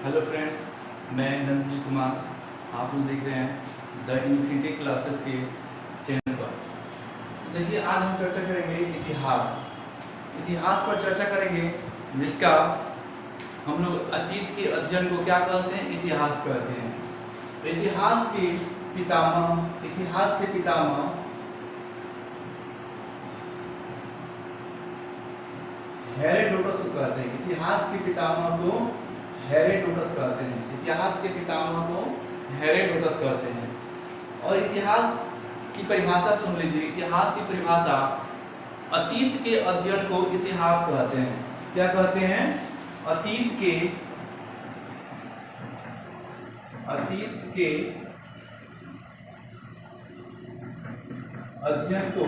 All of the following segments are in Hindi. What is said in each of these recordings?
हेलो फ्रेंड्स, मैं नंदजी कुमार। आप लोग देख रहे हैं द इन्फिनिटी क्लासेस के चैनल पर। देखिए, आज हम चर्चा करेंगे इतिहास पर चर्चा करेंगे, जिसका हम लोग अतीत के अध्ययन को क्या कहते हैं, इतिहास कहते हैं। इतिहास के पितामह हेरोडोटस को कहते हैं। इतिहास के पितामह को हेरोडोटस कहते हैं। इतिहास के पितामह को हेरोडोटस कहते हैं। और इतिहास की परिभाषा सुन लीजिए। इतिहास की परिभाषा, अतीत के अध्ययन को इतिहास कहते हैं। क्या कहते हैं? अतीत के अध्ययन को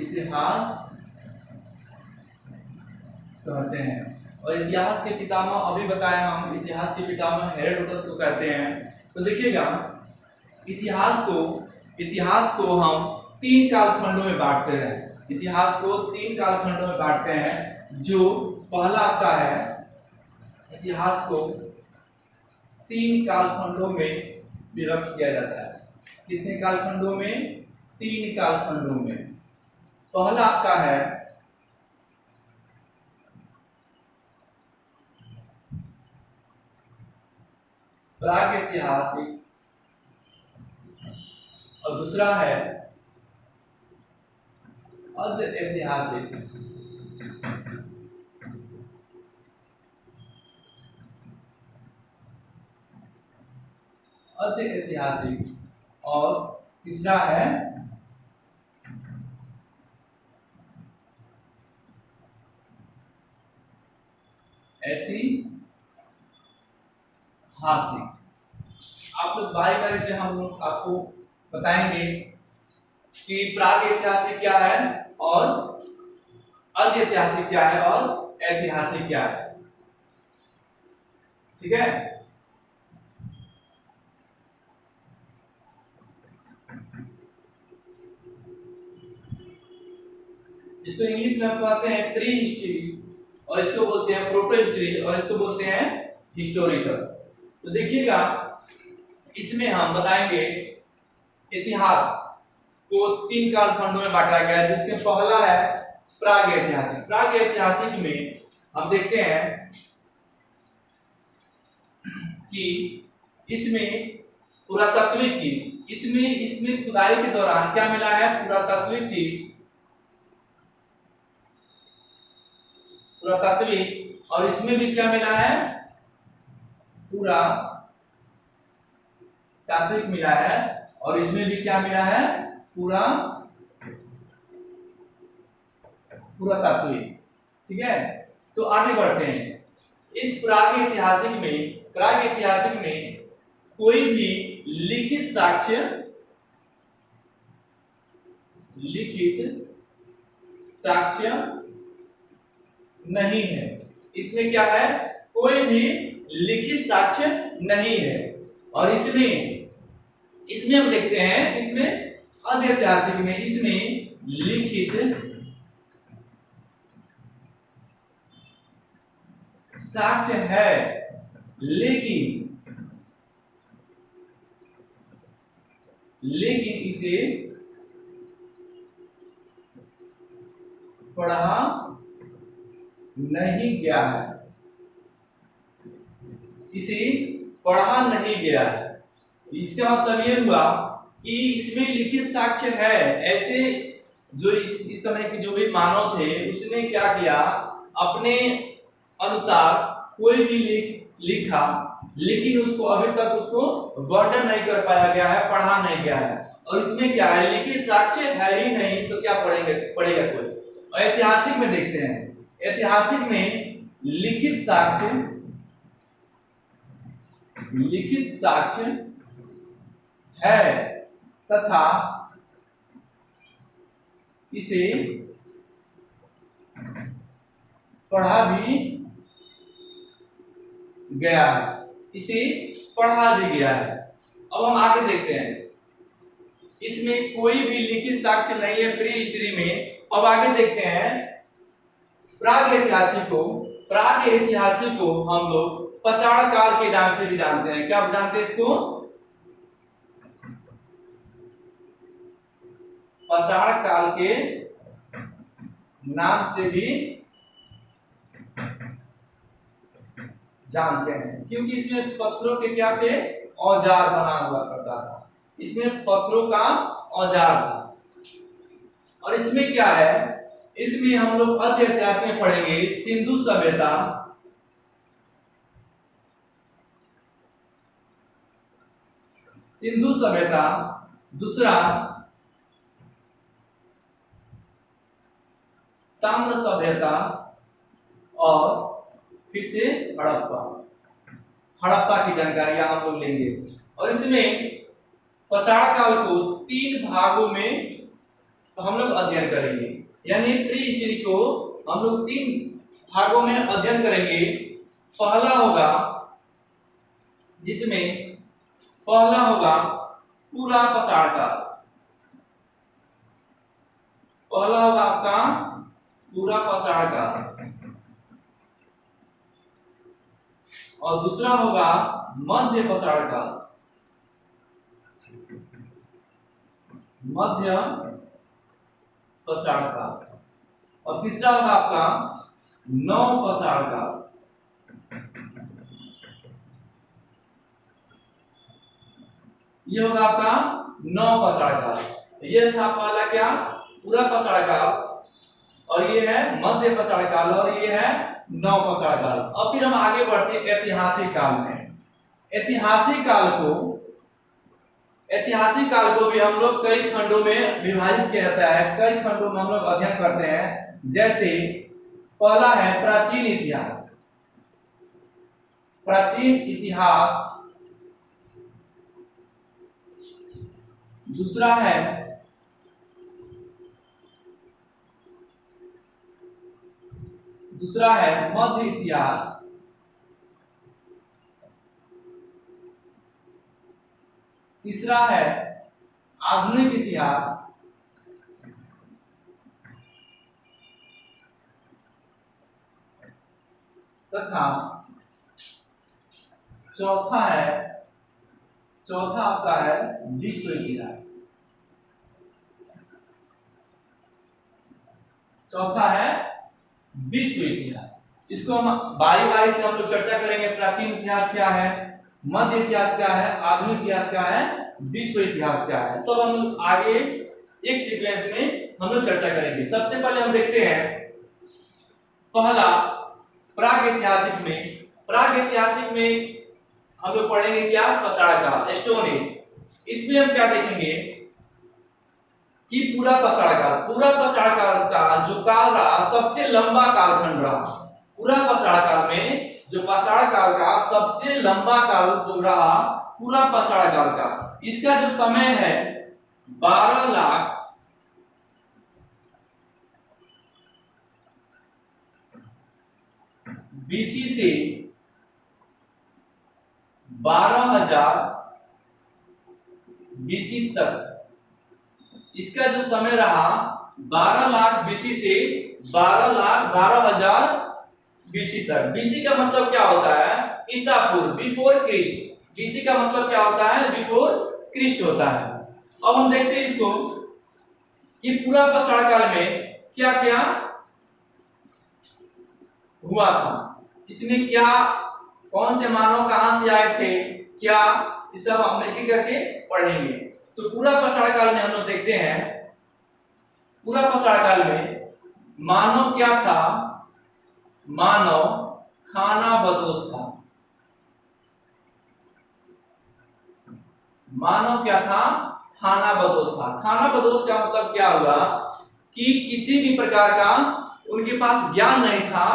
इतिहास कहते हैं। और इतिहास के पितामह, अभी बताया हम, इतिहास के पितामह हेरोडोटस को कहते हैं। तो देखिएगा, इतिहास को हम तीन कालखंडों में बांटते हैं। इतिहास को तीन कालखंडों में बांटते हैं। जो पहला आता है, इतिहास को तीन कालखंडों में विभक्त किया जाता है। कितने कालखंडों में? तीन कालखंडों में। पहला आपका है प्रागैतिहासिक, और दूसरा है अर्ध ऐतिहासिक। अर्ध ऐतिहासिक और तीसरा है ऐतिहासिक। आप लोग बारी बारी से हम लोग आपको बताएंगे कि प्राग ऐतिहासिक क्या है और अर्ध ऐतिहासिक क्या है और ऐतिहासिक क्या है। ठीक है? इसको इंग्लिश में हम कहते हैं प्री हिस्ट्री, और इसको बोलते हैं प्रोटो हिस्ट्री, और इसको बोलते हैं हिस्टोरिकल। तो देखिएगा, इसमें हम बताएंगे इतिहास को तीन कालखंडों में बांटा गया है, जिसमें पहला है प्राग ऐतिहासिक। प्राग ऐतिहासिक में हम देखते हैं कि इसमें पुरातात्विक चीज, इसमें खुदाई के दौरान क्या मिला है? पुरातात्विक चीज, पुरातात्विक। और इसमें भी क्या मिला है? पुरातात्विक मिला है। और इसमें भी क्या मिला है? पुरातात्विक। ठीक है? तो आगे बढ़ते हैं। इस प्राग ऐतिहासिक में कोई भी लिखित साक्ष्य नहीं है। इसमें क्या है? कोई भी लिखित साक्ष्य नहीं है। और इसमें हम देखते हैं, इसमें अर्ध ऐतिहासिक में इसमें लिखित साक्ष्य है, लेकिन इसे पढ़ा नहीं गया है। इसे पढ़ा नहीं गया है। इसका मतलब ये हुआ कि इसमें लिखित साक्ष्य है। ऐसे जो इस समय के जो भी मानव थे, उसने क्या किया? अपने अनुसार कोई भी लिखा, लेकिन उसको अभी तक उसको वर्णन नहीं कर पाया गया है, पढ़ा नहीं गया है। और इसमें क्या है? लिखित साक्ष्य है ही नहीं, तो क्या पढ़ेगा कोई? और ऐतिहासिक में देखते हैं, ऐतिहासिक में लिखित साक्ष्य है, तथा इसे पढ़ा भी गया है। इसे पढ़ा भी गया है। अब हम आगे देखते हैं, इसमें कोई भी लिखित साक्ष्य नहीं है प्री हिस्ट्री में। अब आगे देखते हैं प्राग ऐतिहासिक को हम लोग पाषाण काल के नाम से भी जानते हैं। क्या जानते हैं इसको? पाषाण काल के नाम से भी जानते हैं, क्योंकि इसमें पत्थरों के क्या थे? औजार बना हुआ करता था। इसमें पत्थरों का औजार था। और इसमें क्या है? इसमें हम लोग अध्य इतिहास में पढ़ेंगे सिंधु सभ्यता, दूसरा ताम्र सभ्यता और फिर से हड़प्पा की जानकारियां हम लोग लेंगे। और इसमें पाषाण काल को 3 भागों में हम लोग अध्ययन करेंगे, यानी प्री हिस्ट्री को हम लोग 3 भागों में अध्ययन करेंगे। पहला होगा पूरा पाषाण काल। पहला होगा आपका पूरा पाषाण काल, और दूसरा होगा मध्य पाषाण काल, और तीसरा होगा आपका नव पाषाण काल। ये होगा आपका नव पाषाण काल। ये था पहला क्या? पूरा पाषाण काल, और ये है मध्य पाषाण काल, और ये है नव पाषाण काल। अब फिर हम आगे बढ़ते हैं ऐतिहासिक काल में। ऐतिहासिक काल को भी हम लोग कई खंडों में विभाजित किया जाता है, कई खंडों में हम लोग अध्ययन करते हैं। जैसे पहला है प्राचीन इतिहास, दूसरा है मध्य इतिहास, तीसरा है आधुनिक इतिहास, तथा चौथा आपका है विश्व इतिहास। इसको हम बारी से हम लोग चर्चा करेंगे। प्राचीन इतिहास क्या है, मध्य इतिहास क्या है, आधुनिक इतिहास क्या है, विश्व इतिहास क्या है, सब हम आगे एक सीक्वेंस में हम लोग चर्चा करेंगे। सबसे पहले हम देखते हैं पहला प्राग ऐतिहासिक में हम लोग पढ़ेंगे क्या? पाषाण काल, स्टोन एज। इसमें हम क्या देखेंगे कि पूरा पाषाण काल का जो काल रहा, सबसे लंबा कालखंड रहा। पूरा पाषाण काल में जो पाषाण काल का सबसे लंबा काल जो रहा, पूरा पाषाण काल का, इसका जो समय है 12 लाख 20 से 12,000 BC तक। इसका जो समय रहा 12 लाख BC से 12,000 BC तक। BC का मतलब क्या होता है? ईसा पूर्व, बिफोर क्रिस्ट। BC का मतलब क्या होता है? बिफोर क्रिस्ट होता है। अब हम देखते हैं इसको कि पूरा पाषाण काल में क्या क्या हुआ था, इसमें क्या, कौन से मानव कहां से आए थे, क्या, इस सब हम एक एक करके पढ़ेंगे। तो पूरा पाषाण काल में हम लोग देखते हैं, पूरा पाषाण काल में मानव क्या था? मानव खानाबदोश था। मानव क्या था? खानाबदोश था। खानाबदोश का मतलब क्या हुआ कि किसी भी प्रकार का उनके पास ज्ञान नहीं था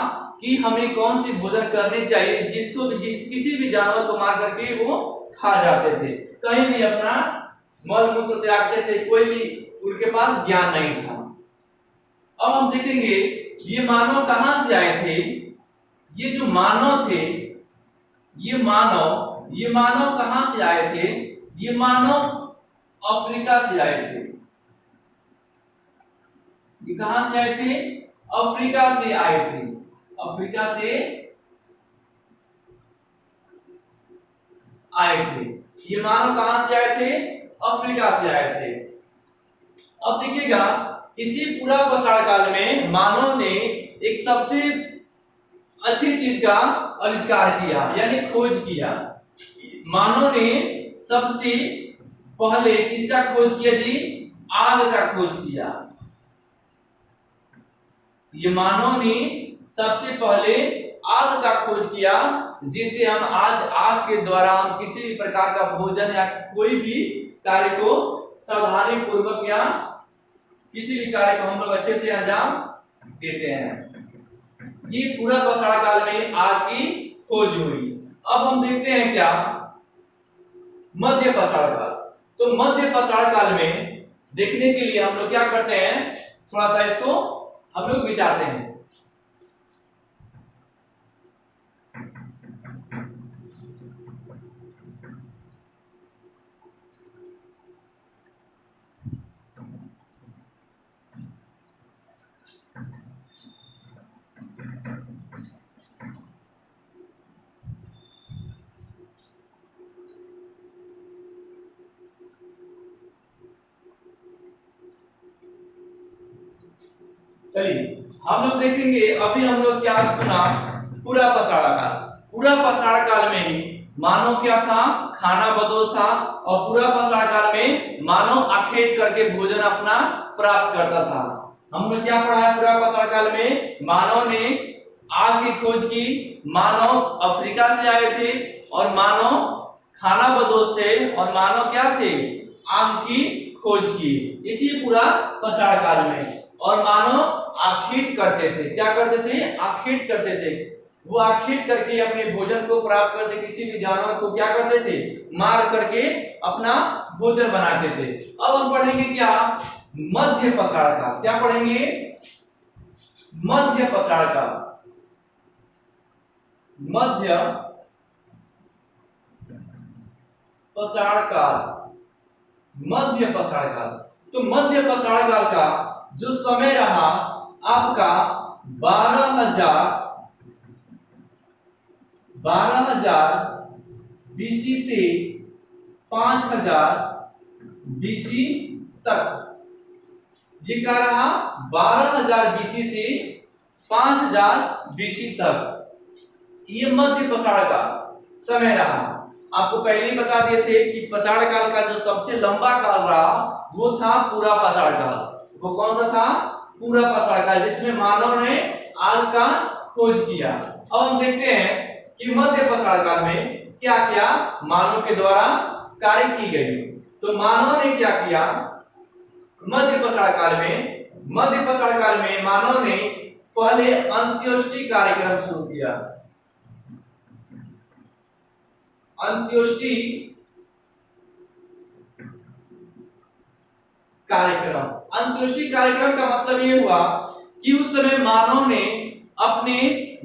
कि हमें कौन सी भोजन करनी चाहिए, किसी भी जानवर को मार करके वो खा जाते थे, कहीं भी अपना मल मूत्र त्यागते थे, कोई भी उनके पास ज्ञान नहीं था। अब हम देखेंगे ये मानव कहां से आए थे। ये जो मानव थे, ये मानव कहां से आए थे? ये मानव अफ्रीका से आए थे। ये कहां से आए थे? अफ्रीका से आए थे, अफ्रीका से आए थे। ये मानव कहां से आए थे? अफ्रीका से आए थे। अब देखिएगा, इसी पूरा प्रसार काल में मानव ने एक सबसे अच्छी चीज का आविष्कार किया, यानी खोज किया। मानव ने सबसे पहले किसका खोज किया जी? आग का खोज किया। ये मानव ने सबसे पहले आग का खोज किया, जिसे हम आज आग के द्वारा हम किसी भी प्रकार का भोजन या कोई भी कार्य को सावधानी पूर्वक या किसी भी कार्य को हम लोग अच्छे से अंजाम देते हैं। ये पूरा पाषाण काल में आग की खोज हुई। अब हम देखते हैं क्या मध्य पाषाण काल। तो मध्य पाषाण काल में देखने के लिए हम लोग क्या करते हैं, थोड़ा सा इसको हम लोग मिटाते हैं। चलिए हम लोग देखेंगे, अभी हम लोग क्या सुना, पूरा पाषाण काल। पूरा पाषाण काल में ही मानव क्या था? खाना बदोश था। और पूरा पाषाण काल में मानव आखेट करके भोजन अपना प्राप्त करता था। हम लोग क्या पढ़ा है पूरा पाषाण काल में? मानव ने आग की खोज की, मानव अफ्रीका से आए थे और मानव खाना बदोश थे और मानव क्या थे? आग की खोज की, इसी पूरा पाषाण काल में। और मानव आखेट करते थे। क्या करते थे? आखेट करते थे। वो आखेट करके अपने भोजन को प्राप्त करते, किसी भी जानवर को क्या करते थे? मार करके अपना भोजन बनाते थे। अब हम पढ़ेंगे क्या? मध्य पाषाण काल। क्या पढ़ेंगे? मध्य पाषाण काल। मध्य पाषाण काल। मध्य पाषाण काल। तो मध्य पाषाण काल का जो समय रहा आपका 12,000 बीसी से 5,000 बीसी तक। ये क्या रहा? 12,000 बीसी से 5,000 बीसी तक। ये मध्य पाषाण का समय रहा। आपको पहले ही बता दिए थे कि पाषाण काल का जो सबसे लंबा काल रहा वो था पूरा पाषाण काल। वो कौन सा था? पूरा पाषाण काल, जिसमें मानव ने आग का खोज किया। अब हम देखते हैं कि मध्य पाषाण काल में क्या क्या मानव के द्वारा कार्य की गई। तो मानव ने क्या किया मध्य पाषाण काल में? मध्य पाषाण काल में मानव ने पहले अंत्योष्टि कार्यक्रम शुरू किया। अंत्योष्टि कार्यक्रम। अंत्योष्टि कार्यक्रम का मतलब ये हुआ कि उस समय मानव ने अपने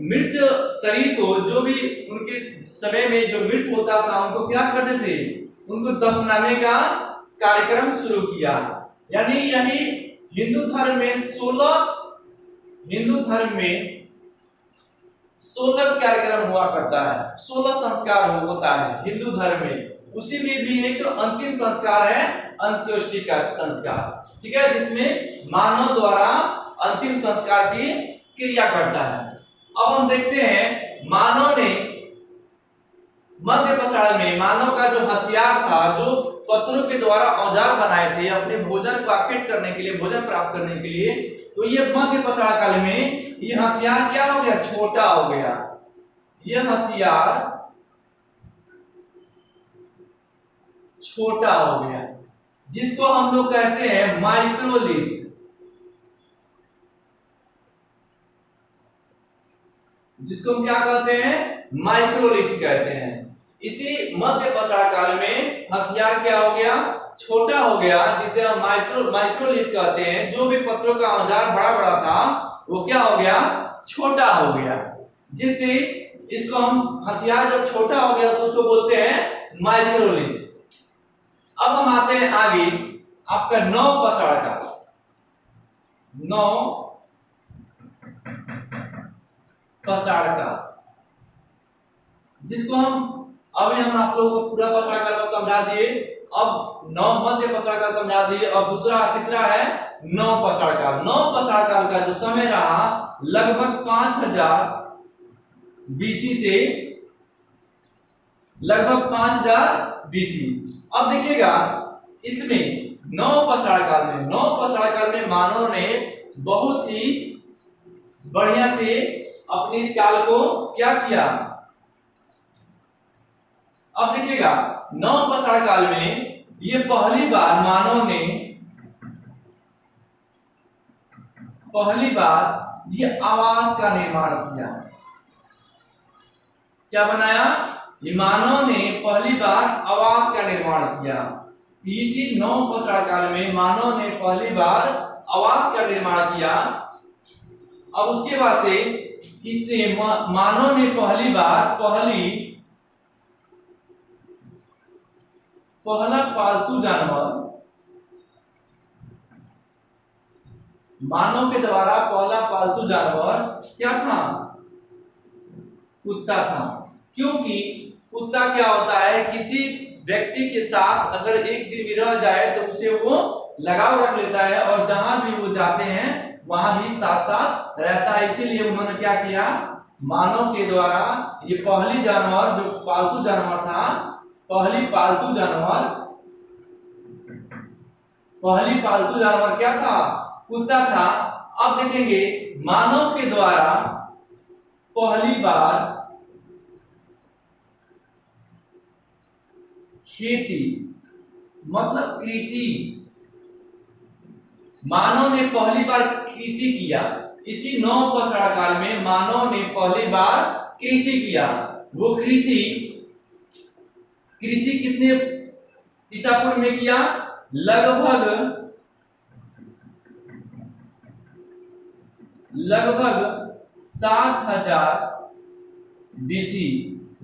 मृत शरीर को, जो भी उनके समय में जो मृत होता था, उनको क्या करते थे? उनको दफनाने का कार्यक्रम शुरू किया। यानी हिंदू धर्म में 16 कार्यक्रम हुआ करता है, 16 संस्कार होता है हिंदू धर्म में। उसी में भी एक अंतिम संस्कार है अंत्योष्टि का संस्कार, ठीक है, जिसमें मानव द्वारा अंतिम संस्कार की क्रिया करता है। अब हम देखते हैं मानव ने मध्य पाषाण में मानव का जो हथियार था, जो पत्थरों के द्वारा औजार बनाए थे अपने भोजन को आखेट करने के लिए, भोजन प्राप्त करने के लिए, तो ये मध्य पाषाण काल में ये हथियार क्या हो गया? छोटा हो गया। ये हथियार छोटा हो गया, जिसको हम लोग कहते हैं माइक्रोलिथ। जिसको हम क्या कहते हैं? माइक्रोलिथ कहते हैं। इसी मध्य पाषाण काल में हथियार क्या हो गया? छोटा हो गया, जिसे हम माइक्रोलिथ कहते हैं। जो भी पत्थरों का औजार बड़ा बड़ा था वो क्या हो गया? छोटा हो गया, जिससे इसको हम हथियार जब छोटा हो गया तो उसको बोलते हैं माइक्रोलिथ। अब हम आते हैं आगे आपका नव पाषाण काल। नव पसार काल, जिसको हम आप लोगों को पूरा पसार काल को समझा दिए। अब नौ मध्य पसार काल समझा दिए। अब दूसरा तीसरा है नौ पसार काल। नौ पसार काल का जो समय रहा लगभग 5000 बीसी से लगभग 5000 बीसी। अब देखिएगा इसमें नौ पसार काल में मानव ने बहुत ही बढ़िया से अपने इस काल को क्या किया। अब देखिएगा नौ पसार काल में ये पहली बार ये आवास का निर्माण किया। क्या बनाया? ये मानव ने पहली बार आवास का निर्माण किया। इसी नौ पसार काल में मानव ने पहली बार आवास का निर्माण किया। अब उसके बाद से इसने मानव ने पहला पालतू जानवर, मानव के द्वारा पहला पालतू जानवर क्या था? कुत्ता था। क्योंकि कुत्ता क्या होता है, किसी व्यक्ति के साथ अगर एक दिन भी रह जाए तो उसे वो लगाव रख लेता है और जहां भी वो जाते हैं वहां भी साथ साथ रहता है। इसीलिए उन्होंने क्या किया, मानव के द्वारा ये पहली जानवर जो पालतू जानवर था, पहली पालतू जानवर क्या था? कुत्ता था। अब देखेंगे मानव के द्वारा पहली बार खेती मतलब कृषि, मानव ने पहली बार कृषि किया। इसी नौ पसार काल में मानव ने पहली बार कृषि किया। वो कृषि कितने ईसा पूर्व में किया? लगभग 7000 बीसी।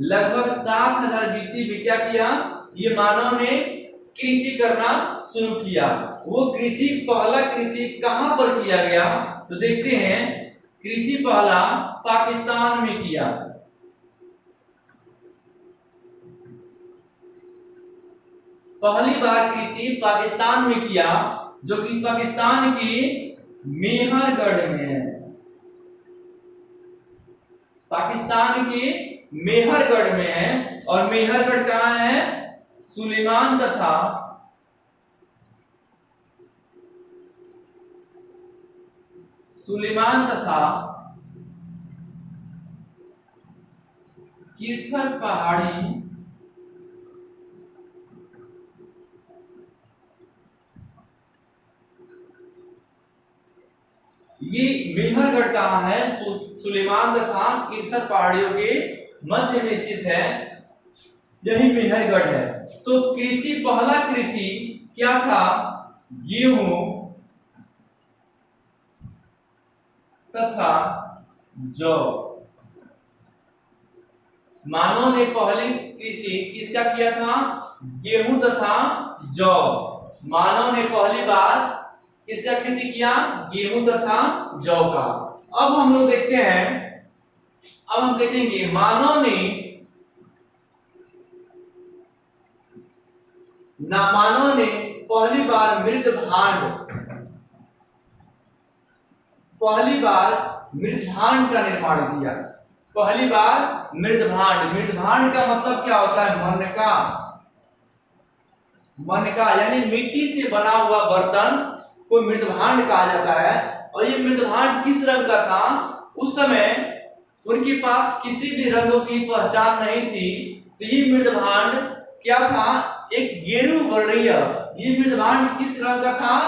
लगभग 7000 बीसी में क्या किया? ये मानव ने कृषि करना शुरू किया। वो पहला कृषि कहां पर किया गया? तो देखते हैं, कृषि पहला पाकिस्तान में किया। पहली बार कृषि पाकिस्तान में किया, जो कि पाकिस्तान की मेहरगढ़ में है। पाकिस्तान की मेहरगढ़ में है। और मेहरगढ़ कहां है? सुलेमान तथा किरथर पहाड़ी ये मेहरगढ़ कहां है? सुलेमान तथा किरथर पहाड़ियों के मध्य में स्थित है। यही मेहरगढ़ है। तो पहला कृषि क्या था? गेहूं तथा जौ। मानव ने पहली कृषि किसका किया था? गेहूं तथा जौ। मानव ने पहली बार किसका खेती किया? गेहूं तथा जौ का। अब हम लोग देखते हैं, अब हम देखेंगे मानव ने पहली बार मृदभांड का निर्माण किया। पहली बार मृदभांड का मतलब क्या होता है? मनका यानी मिट्टी से बना हुआ बर्तन को मृदभांड कहा जाता है। और ये मृदभांड किस रंग का था? उस समय उनके पास किसी भी रंगों की पहचान नहीं थी। तो ये मृदभांड क्या था? एक गेरू वर्णीय। ये मृदभांड किस रंग का था?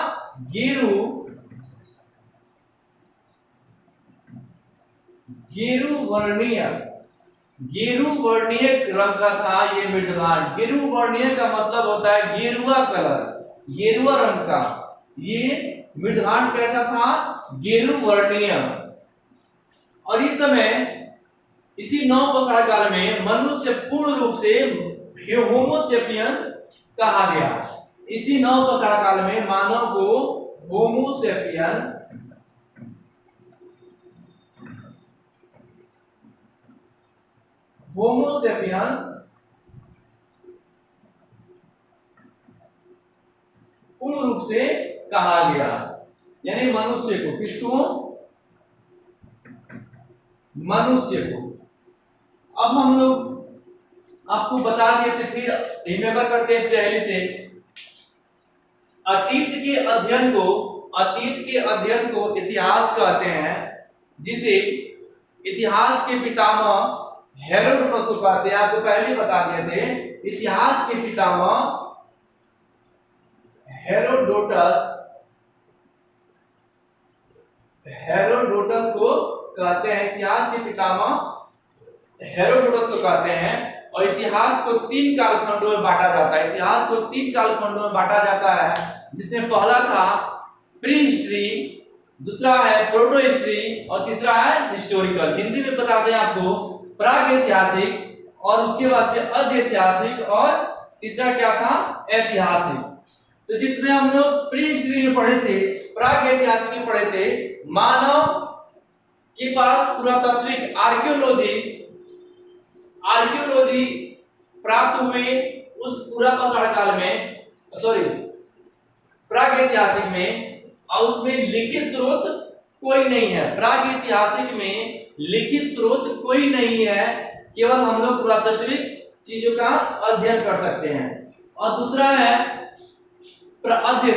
गेरू वर्णीय रंग का था ये मृदभांड। गेरू वर्णीय का मतलब होता है गेरुआ कलर, गेरुआ रंग का। ये मृदभांड कैसा था? गेरू वर्णीय। और इस समय इसी नौ पसार काल में मनुष्य पूर्ण रूप से होमो सेपियंस कहा गया। इसी नौ पसार काल में मानव को होमो सेपियंस होमोसेपियंस पूर्ण रूप से कहा गया, यानी मनुष्य को, किसको? मनुष्य को। अब हम लोग आपको बता दिए थे, फिर रिमेंबर करते हैं पहले से। अतीत के अध्ययन को इतिहास कहते हैं, जिसे इतिहास के पितामह हेरोडोटस को कहते हैं। आपको पहले ही बता दिए थे, इतिहास के पितामह हेरोडोटस को कहते हैं। इतिहास के पितामह हेरोडोटस को कहते हैं। और इतिहास को 3 कालखंडों में बांटा जाता है। इतिहास को 3 कालखंडों में बांटा जाता है, जिसमें पहला था प्री हिस्ट्री, दूसरा है प्रोटो हिस्ट्री और तीसरा है हिस्टोरिकल। हिंदी में बताते हैं आपको प्राग ऐतिहासिक, और उसके बाद से अद्य ऐतिहासिक, और तीसरा क्या था? ऐतिहासिक। तो जिसमें हम लोग प्री हिस्ट्री में पढ़े थे, प्राग ऐतिहासिक में पढ़े थे, मानव के पास पुरातात्विक आर्कियोलॉजी प्राप्त हुए उस पूरा पाषाण काल में, प्राग ऐतिहासिक में, और उसमें लिखित स्रोत कोई नहीं है। प्राग ऐतिहासिक में लिखित स्रोत कोई नहीं है, केवल हम लोग पुरातात्विक चीजों का अध्ययन कर सकते हैं। और दूसरा है अद्य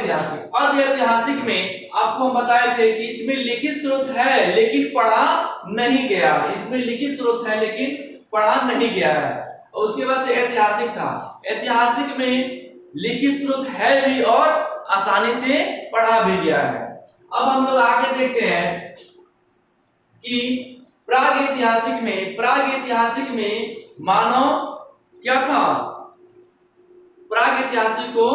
ऐतिहासिक में आपको हम बताए थे कि इसमें लिखित स्रोत है लेकिन पढ़ा नहीं गया। इसमें लिखित स्रोत है लेकिन पढ़ा नहीं गया है। और उसके बाद से ऐतिहासिक था। ऐतिहासिक में लिखित स्रोत है भी और आसानी से पढ़ा भी गया है। अब हम लोग आगे देखते हैं कि प्राग ऐतिहासिक में मानव क्या था? प्राग ऐतिहासिक को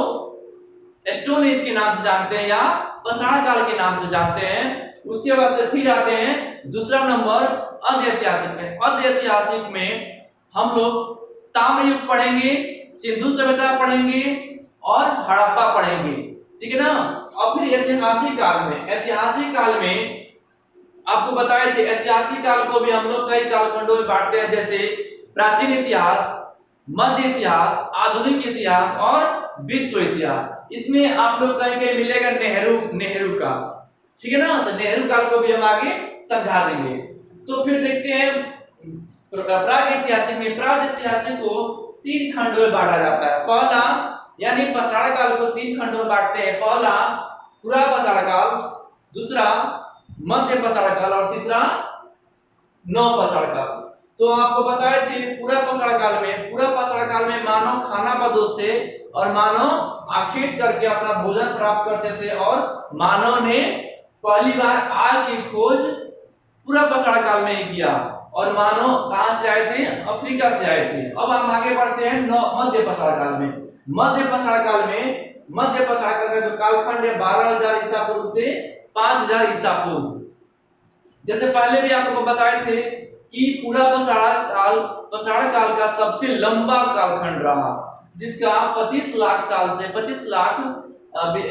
स्टोन एज के नाम से जानते हैं या पाषाण काल के नाम से जानते हैं। उसके बाद से फिर आते हैं दूसरा नंबर अद्य ऐतिहासिक में। अद्य ऐतिहासिक में हम लोग ताम्र युग पढ़ेंगे, सिंधु सभ्यता पढ़ेंगे और हड़प्पा पढ़ेंगे, ठीक है ना। और फिर ऐतिहासिक काल में आपको बताए थे, ऐतिहासिक काल को भी हम लोग कई कालखंडों में बांटते हैं, जैसे प्राचीन इतिहास, मध्य इतिहास, आधुनिक इतिहास और विश्व इतिहास। इसमें आप लोग कहीं मिलेगा नेहरू का, ठीक है ना। तो नेहरू काल को भी हम आगे समझा देंगे। तो फिर देखते हैं प्राग ऐतिहासिक को 3 खंडों में बांटा जाता है। पहला यानी पाषाण काल को 3 खंडों में बांटते हैं। पहला पूरा पाषाण काल, दूसरा मध्य पाषाण काल और तीसरा नव पाषाण काल। तो आपको बताए थे पूरा पाषाण काल में मानव खानाबदोश थे और मानव आखेट करके अपना भोजन प्राप्त करते थे। और मानव ने पहली बार आग की खोज पूरा पाषाण काल में ही किया। और मानव कहां से आए थे? अफ्रीका से आए थे। अब हम आगे बढ़ते हैं मध्य पाषाण काल में। मध्य पाषाण काल का जो कालखंड है 12,000 ईसा पूर्व से 5,000 ईसा पूर्व। जैसे पहले भी आपको बताए थे कि पूरा पाषाण काल का सबसे लंबा कालखंड रहा, जिसका 25 लाख साल से 25 लाख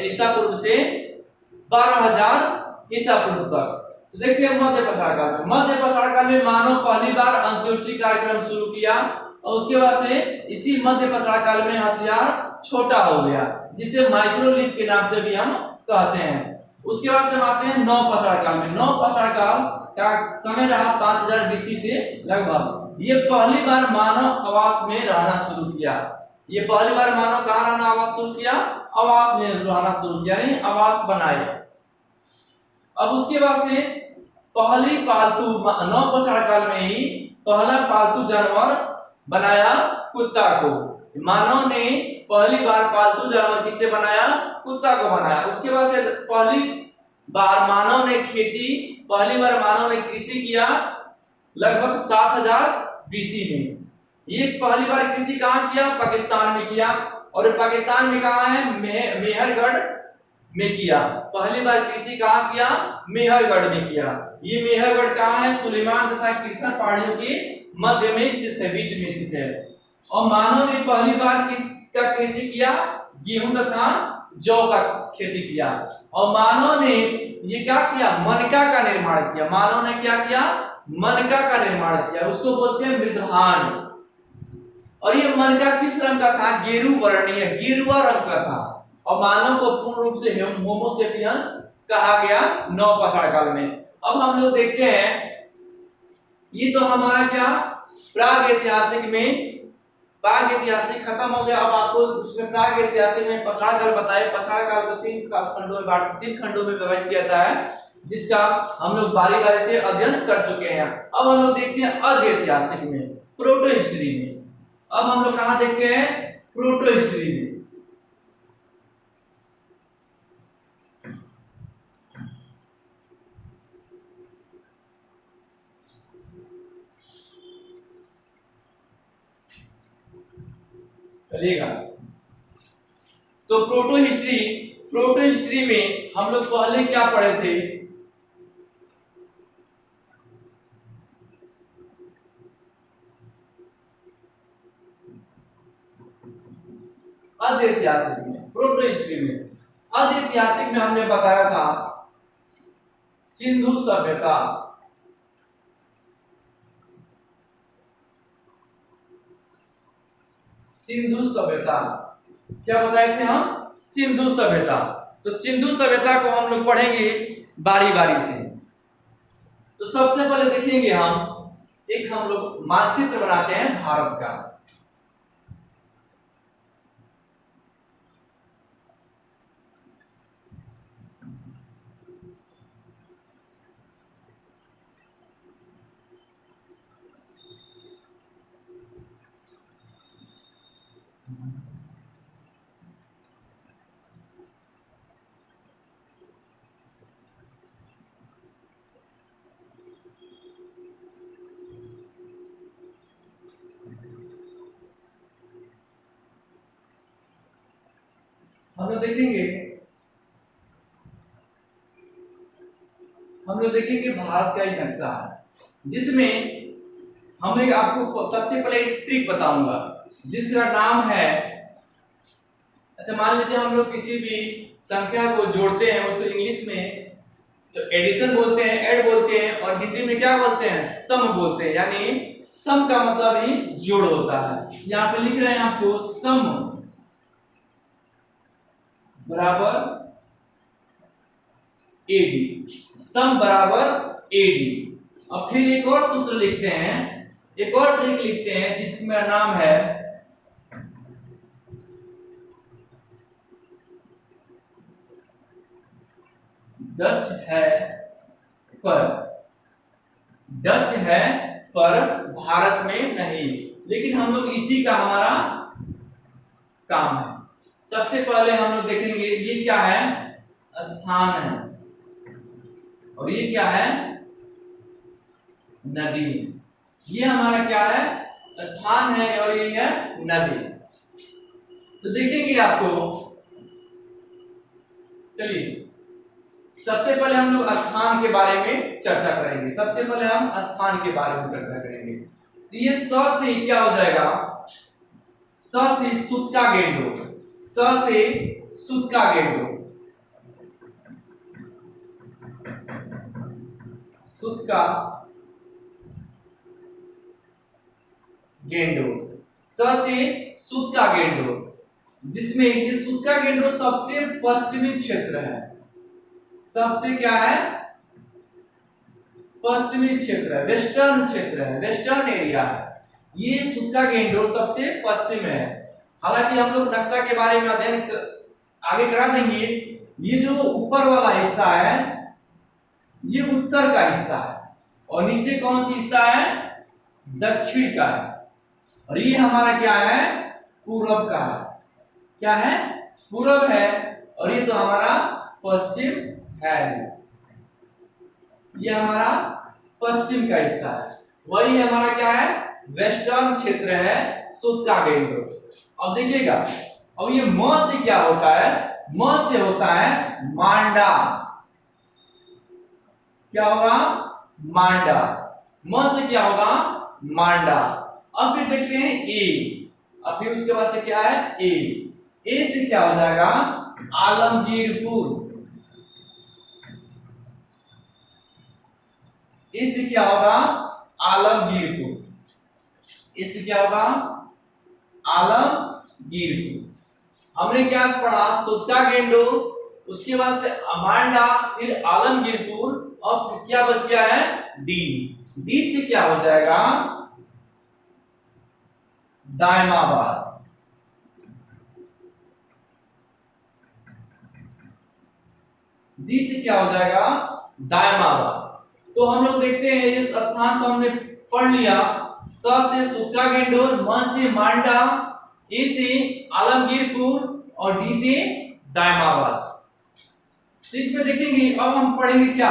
ईसा पूर्व से 12,000 ईसा पूर्व तक। तो देखते हैं मध्य पाषाण काल में मानव पहली बार अंत्योष्टि कार्यक्रम शुरू किया। और उसके बाद से इसी मध्य पाषाण काल में हथियार छोटा हो गया, जिसे माइक्रोलिथ के नाम से भी हम कहते हैं। उसके बाद से हम आते हैं नव पाषाण काल में। नव पाषाण काल का समय रहा 5000 बीसी से लगभग। ये पहली बार मानव आवास में रहना शुरू किया। आवास में रहना शुरू किया, यानी आवास बनाए। अब उसके बाद से पहली पालतू, नव पाषाण काल में ही पहला पालतू जानवर बनाया कुत्ता को। मानव ने पहली बार पालतू जानवर किसे बनाया? कुत्ता को बनाया। उसके बाद से पहली बार मानव ने कृषि किया लगभग 7000 बीसी में। ये पहली बार कृषि कहां किया? पाकिस्तान में किया। और पाकिस्तान में कहां है? मेहरगढ़ में किया। पहली बार कृषि कहां किया? मेहरगढ़ में किया। ये मेहरगढ़ कहां है? सुलेमान तथा किरथर पहाड़ियों के मध्य में स्थित है, बीच में स्थित है। और मानव ने पहली बार किसका कृषि किया? गेहूं तथा जौ का खेती किया। और मानव ने ये क्या किया? मनका का निर्माण किया। मानव ने क्या किया? मनका का निर्माण किया। उसको बोलते हैं मृधान। और ये मनका किस रंग का था? गेरू वर्णीय, गेरुआ रंग का था। और मानव को पूर्ण रूप से होमोसेपियंस कहा गया नवपाषाण काल में। अब हम लोग देखते हैं, ये तो हमारा क्या प्राग ऐतिहासिक में, प्राग ऐतिहासिक खत्म हो गया। अब आपको उसमें प्राग ऐतिहासिक में पाषाण काल बताए। पाषाण काल को तीन खंडों में विभाजित किया जाता है, जिसका हम लोग बारी बारी से अध्ययन कर चुके हैं। अब हम लोग देखते हैं अर्ध ऐतिहासिक में, प्रोटो हिस्ट्री में। अब हम लोग कहां देखते हैं? प्रोटो हिस्ट्री में। चलिएगा, तो प्रोटो हिस्ट्री में हम लोग पहले क्या पढ़े थे? अर्ध ऐतिहासिक में, प्रोटो हिस्ट्री में, अर्ध ऐतिहासिक में हमने बताया था सिंधु सभ्यता, सिंधु सभ्यता। क्या बताए थे हम? सिंधु सभ्यता। तो सिंधु सभ्यता को हम लोग पढ़ेंगे बारी बारी से। तो सबसे पहले देखेंगे हम लोग मानचित्र बनाते हैं भारत का। हम लोग देखेंगे भारत का एक नक्शा है, जिसमें हम एक आपको सबसे पहले एक ट्रिक बताऊंगा, जिसका नाम है, अच्छा मान लीजिए हम लोग किसी भी संख्या को जोड़ते हैं, उसको इंग्लिश में तो एडिशन बोलते हैं, ऐड बोलते हैं, और हिंदी में क्या बोलते हैं? सम बोलते हैं। यानी सम का मतलब ही जोड़ होता है। यहाँ पे लिख रहे हैं आपको सम बराबर एडी, सम बराबर एडी। अब फिर एक और सूत्र लिखते हैं, एक और ट्रिक लिखते हैं, जिसका नाम है डच है पर, डच है पर भारत में नहीं। लेकिन हम लोग इसी का हमारा काम है। सबसे पहले हम लोग देखेंगे ये क्या है? स्थान है, और ये क्या है? नदी। ये हमारा क्या है? स्थान है, और ये है नदी। तो देखेंगे आपको, चलिए सबसे पहले हम लोग स्थान के बारे में चर्चा करेंगे। सबसे पहले हम स्थान के बारे में चर्चा करेंगे। तो ये स से क्या हो जाएगा? स से सुत का गेंडो, स से सुत का गेंडो, सुत का गेंडो, स से सुत का गेंडो, जिसमें ये सुत का गेंडो सबसे पश्चिमी क्षेत्र है। सबसे क्या है? पश्चिमी क्षेत्र है, वेस्टर्न क्षेत्र है, वेस्टर्न एरिया है। ये सुक्का गेंडो सबसे पश्चिम है। हालांकि हम लोग नक्शा के बारे में अध्ययन आगे करा देंगे। ये जो ऊपर वाला हिस्सा है, ये उत्तर का हिस्सा है, और नीचे कौन सी हिस्सा है? दक्षिण का है। और ये हमारा क्या है? पूरब का है। क्या है? पूरब है, और ये तो हमारा पश्चिम है। ये हमारा पश्चिम का हिस्सा है। वही हमारा क्या है? वेस्टर्न क्षेत्र है, सुक्का गेंडो। अब देखिएगा, अब ये म से क्या होता है? म से होता है मांडा। क्या होगा? मांडा। म से क्या होगा? मांडा। अब फिर देखते हैं ए। अब फिर उसके बाद से क्या है? ए से क्या हो जाएगा? आलमगीरपुर। इससे क्या होगा? आलमगीरपुर। इससे क्या होगा? आलमगीरपुर। हमने क्या पढ़ा, सुक्का गेंडोर, उसके बाद से अमांडा, फिर आलमगीरपुर, और फिर क्या बच गया है, डी। डी से क्या हो जाएगा, दायमाबाद। डी से क्या हो जाएगा, दायमाबाद। तो हम लोग देखते हैं इस स्थान को हमने पढ़ लिया। स से सुक्का गेंडोर, म से मांडा, ए से आलमगीरपुर और डी से दायमाबाद। तो इसमें देखेंगे, अब हम पढ़ेंगे क्या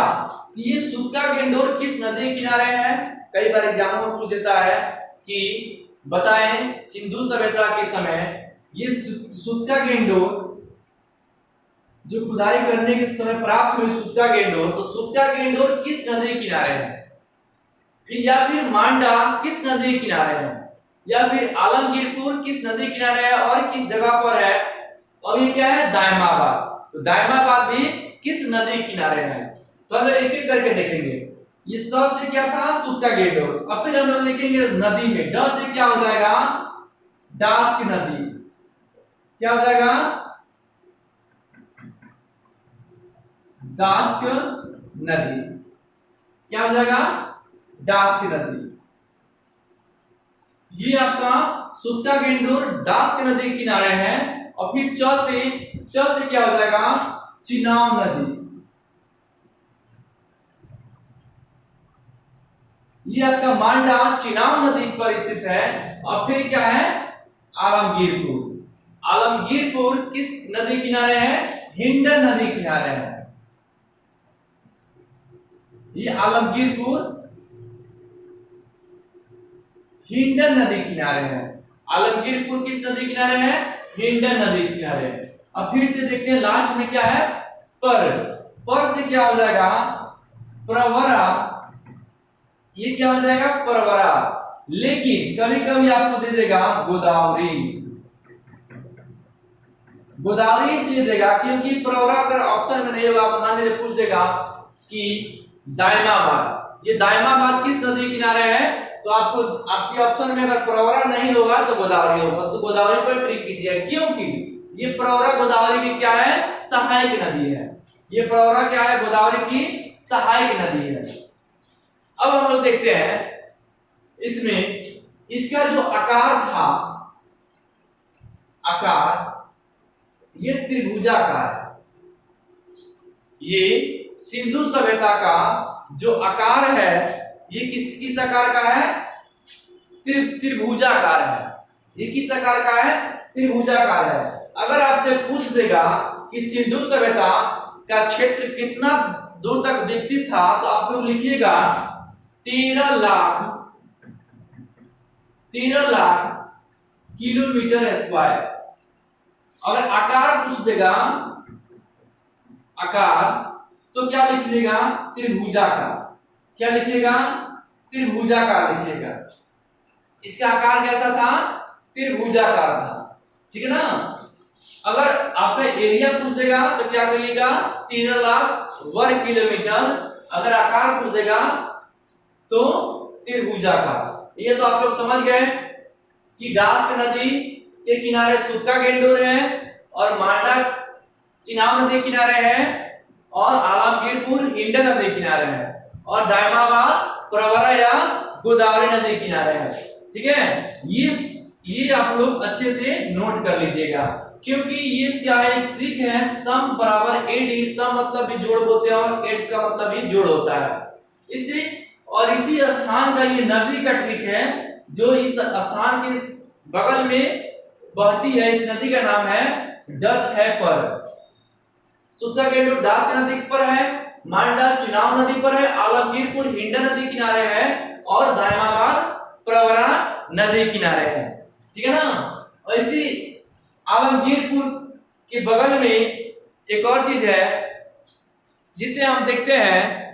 कि ये सुक्का गेंडोर किस नदी के किनारे है। कई बार एग्जाम में पूछ देता है कि बताएं सिंधु सभ्यता के समय ये सुक्का गेंडोर जो खुदाई करने के समय प्राप्त हुई सुक्का गेंडोर, तो सुक्का गेंडोर किस नदी के किनारे है, या फिर मांडा किस नदी के किनारे है, या फिर आलमगीरपुर किस नदी किनारे है और किस जगह पर है। और ये क्या है, दायमाबाद। तो दायमाबाद भी किस नदी किनारे है। तो हम एक एक करके देखेंगे। ये स से क्या था, सुक्का गेंडोर। अब फिर हम लोग देखेंगे नदी में, ड से क्या हो जाएगा, डास्क नदी। क्या हो जाएगा, डास्क नदी। क्या हो जाएगा, डास्क नदी। ये आपका सुक्का गेंडोर डास्क नदी के किनारे है। और फिर च से क्या हो जाएगा, चिनाब नदी। ये आपका मांडा चिनाब नदी पर स्थित है। और फिर क्या है, आलमगीरपुर। आलमगीरपुर किस नदी किनारे है, हिंडन नदी किनारे है। ये आलमगीरपुर हिंडन नदी किनारे है। आलमगीरपुर किस नदी किनारे है, हिंडन नदी किनारे है। अब फिर से देखते हैं लास्ट में क्या है, पर से क्या हो जाएगा, प्रवरा। ये क्या हो जाएगा, परवरा। लेकिन कभी कभी आपको दे देगा गोदावरी। गोदावरी इसलिए देगा क्योंकि प्रवरा अगर ऑप्शन में नहीं होगा, मान लीजिए पूछ देगा कि दायमाबाद, ये दायमाबाद किस नदी किनारे है, तो आपको आपके ऑप्शन में अगर प्रवरा नहीं होगा तो गोदावरी होगा। तो गोदावरी पर ट्रिक कीजिए, क्योंकि ये प्रवरा गोदावरी की क्या है, सहायक नदी है। ये प्रवरा क्या है, गोदावरी की सहायक नदी है। अब हम लोग देखते हैं इसमें इसका जो आकार था, आकार ये त्रिभुजाकार है। ये सिंधु सभ्यता का जो आकार है ये किस आकार का है, त्रिभुजाकार है। ये किस आकार का है, त्रिभुजाकार है। अगर आपसे पूछ देगा कि सिंधु सभ्यता का क्षेत्र कितना दूर तक विकसित था, तो आप लोग लिखिएगा 13 लाख किलोमीटर स्क्वायर। अगर आकार पूछ देगा, आकार, तो क्या लिखिएगा, त्रिभुजाकार। क्या लिखिएगा, त्रिभुजाकार लिखिएगा। इसका आकार कैसा था, त्रिभुजाकार था, ठीक है ना। अगर आपका एरिया पूछेगा तो क्या करिएगा, 13 लाख वर्ग किलोमीटर। अगर आकार पूछेगा तो त्रिभुजाकार। ये तो आप लोग समझ गए कि डास्क नदी के किनारे सुक्का गेंडोर है, और मांडा चिनाब नदी किनारे है, और आलमगीरपुर हिंडन नदी किनारे है, और दायमाबाद प्रवरा या गोदावरी नदी किनारे है। ठीक है, ये आप लोग अच्छे से नोट कर लीजिएगा, क्योंकि ये क्या है, ट्रिक है, सम बराबर एड। सम मतलब भी जोड़ बोलते हैं और एड का मतलब भी जोड़ होता है। इसी और इसी स्थान का ये नदी का ट्रिक है, जो इस स्थान के बगल में बहती है। इस नदी का नाम है डच है पर। सुक्का गेंडोर डास्क नदी पर है, मांडा चिनाब नदी पर है, आलमगीरपुर हिंडन नदी किनारे है, और दायमाबाद प्रवरा नदी किनारे है। ठीक है ना। और इसी आलमगीरपुर के बगल में एक और चीज है जिसे हम देखते हैं।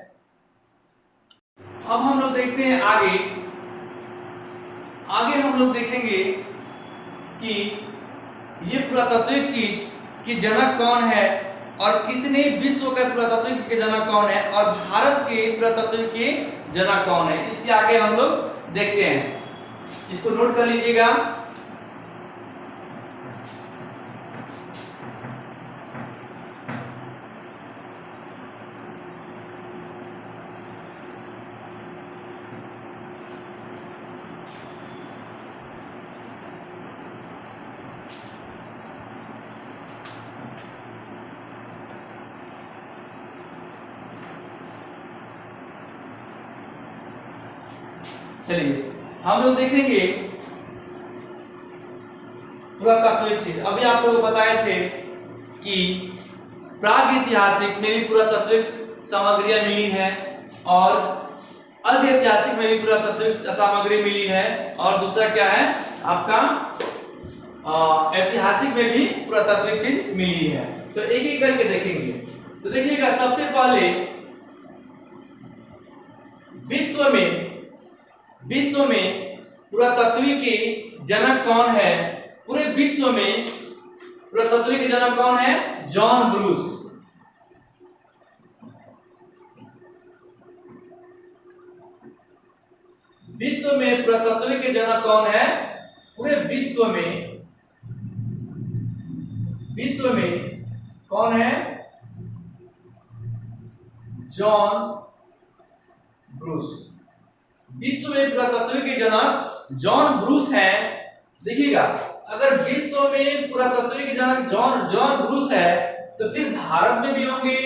अब हम लोग देखते हैं आगे हम लोग देखेंगे कि ये पुरातात्विक चीज की जनक कौन है, और किसने विश्व का पुरातत्व के जनक कौन है, और भारत के पुरातत्व के जनक कौन है, इसके आगे हम लोग देखते हैं। इसको नोट कर लीजिएगा। चलिए हम लोग देखेंगे पुरातात्विक चीज। अभी आप लोगों को बताए थे कि प्रागैतिहासिक में भी पुरातात्विक सामग्रियां मिली है और अर्ध ऐतिहासिक में भी पुरातात्विक सामग्री मिली है, और दूसरा क्या है आपका ऐतिहासिक में भी पुरातात्विक चीज मिली है। तो एक एक करके देखेंगे। तो देखिएगा, सबसे पहले विश्व में पुरातत्व के जनक कौन है? पूरे विश्व में पुरातत्व के जनक कौन है? John Bruce. विश्व में पुरातत्व के जनक कौन है? पूरे विश्व में कौन है? John Bruce. विश्व में पुरातत्व के जनक जॉन ब्रूस है। देखिएगा, अगर विश्व में पुरातत्व के जनक जॉन ब्रूस है तो फिर भारत में भी होंगे।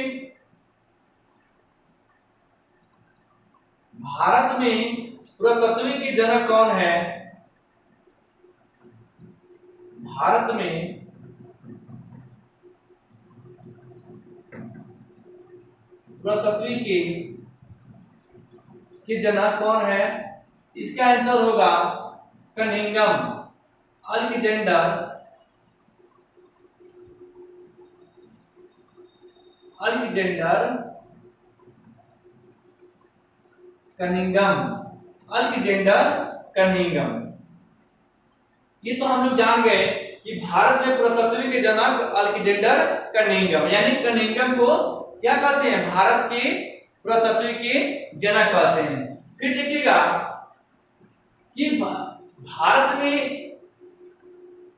भारत में पुरातत्व के जनक कौन है? भारत में पुरातत्व के जनक कौन है? इसका आंसर होगा कनिंघम, अलेक्जेंडर कनिंघम। ये तो हम लोग जान गए कि भारत में पुरातत्व के जनक अलेक्जेंडर कनिंघम, यानी कनिंघम को क्या कहते हैं? भारत के पुरातत्व के जनक कहते हैं। फिर देखिएगा कि भारत में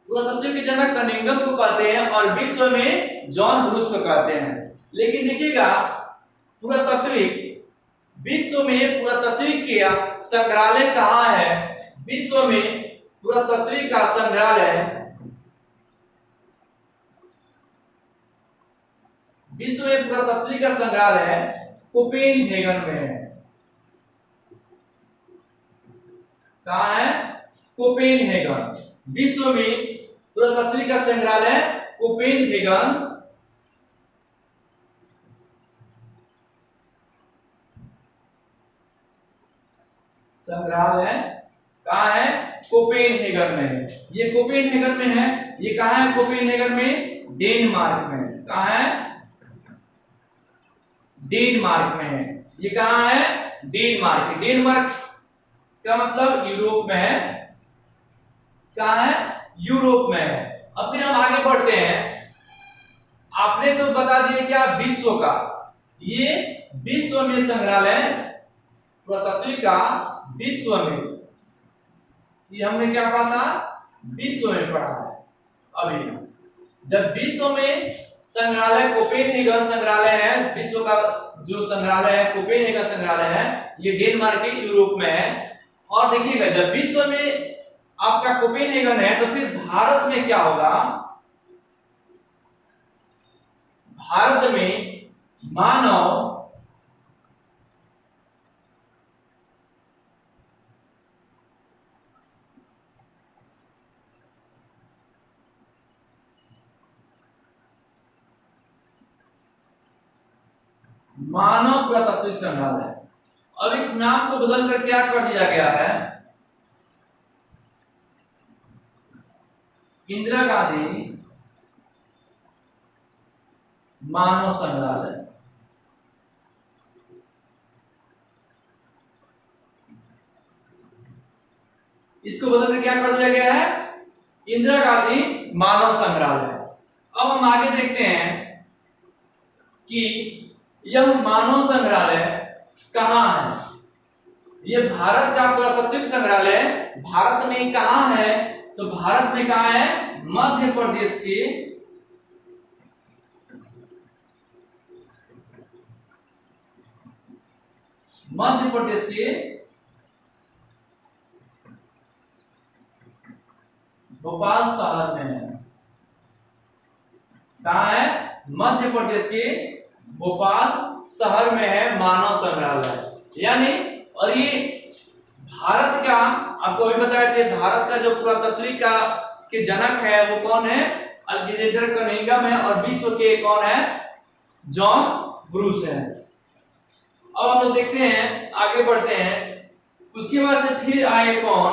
पुरातत्व के जनक कनिंघम को कहते हैं और विश्व में जॉन ब्रूस को कहते हैं। लेकिन देखिएगा, विश्व में पुरातत्व के संग्रहालय कहाँ है? विश्व में पुरातत्व का संग्रहालय कोपेनहेगन में है। कहाँ है? कोपेनहेगन। विश्व में पुरातत्व का संग्रहालय कोपेनहेगन संग्रहालय कहाँ है? कोपेनहेगन में है। ये कोपेनहेगन में है। ये कहाँ है? कोपेनहेगन में, डेनमार्क में। कहाँ है? डेनमार्क में है। ये कहाँ है? डेनमार्क। डेनमार्क का मतलब यूरोप में है। कहाँ है? यूरोप में है। अब फिर हम आगे बढ़ते हैं। आपने तो बता दिया क्या? विश्व का। ये विश्व में संग्रहालय पुरातत्व का विश्व में, ये हमने क्या पढ़ा था? विश्व में पढ़ा है। अभी जब विश्व में संग्रहालय कोपेनहेगन संग्रहालय है, विश्व का जो संग्रहालय है कोपेनहेगन संग्रहालय है, ये डेनमार्क के यूरोप में है। और देखिएगा, जब विश्व में आपका कोपेनहेगन है तो फिर भारत में क्या होगा? भारत में मानव पुरातत्व संग्रहालय। अब इस नाम को बदल कर क्या कर दिया गया है? इंदिरा गांधी मानव संग्रहालय। इसको बदल कर क्या कर दिया गया है? इंदिरा गांधी मानव संग्रहालय। अब हम आगे देखते हैं कि यह मानव संग्रहालय कहाँ है? ये भारत का पुरातत्व संग्रहालय भारत में कहाँ है? तो भारत में कहाँ है? मध्य प्रदेश के भोपाल शहर में है। कहाँ है? मध्य प्रदेश के भोपाल शहर में है मानव संग्रहालय। यानी, और ये भारत का आपको अभी बताए थे, भारत का जो पुरातत्विक का के जनक है वो कौन है? अलेक्जेंडर कनिंघम है। और विश्व के कौन है? जॉन ब्रूस है। अब हम लोग देखते हैं, आगे बढ़ते हैं। उसके बाद से फिर आए कौन?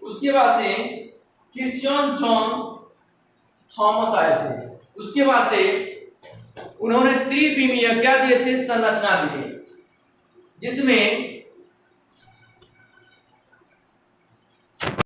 उसके बाद से क्रिश्चियन जॉन थॉमस आए थे। उसके बाद से उन्होंने त्रिविमीय क्या दिए थे? संरचना दिए, जिसमें